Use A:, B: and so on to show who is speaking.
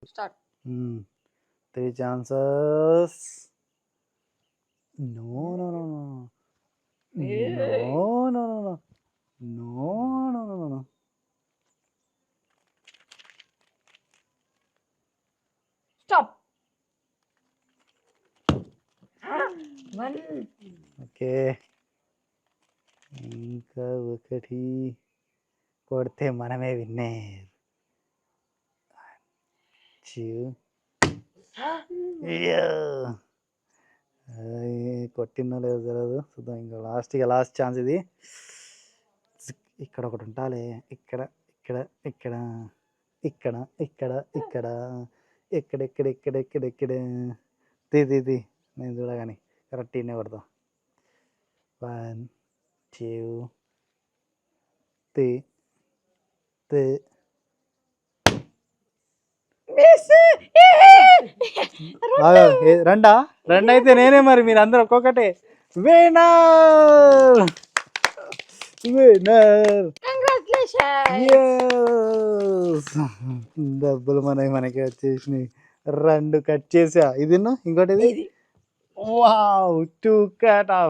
A: Start.
B: 3 chances. No, no, no, no.
A: Hey.
B: No, no, no, no. No, no, no, no, no.
A: Stop. One.
B: Okay, ఇంకా ఒకటి కొడితే మనమే విన్నేర్. కొట్టిందో లేదో తెలియదు, చూద్దాం. ఇంకా లాస్ట్ ఛాన్స్ ఇది. ఇక్కడ ఒకటి ఉంటాలే, ఇక్కడ ఇక్కడ ఇక్కడ ఇక్కడ ఇక్కడ ఇక్కడ ఇక్కడ ఇక్కడ ఇక్కడ ఇక్కడ ఇక్కడ తీ నేను చూడగాని కరెక్ట్ ఇన్నే కొడతాం. 1 2 3 రెండా అయితే నేనే, మరి మీరు అందరు ఒక్కొక్కటే. Winner winner. డబ్బులు మనకి వచ్చేసినాయి. 2 కట్ చేసా, ఇది ఇంకోటి ఇది. Wow, 2 cut of.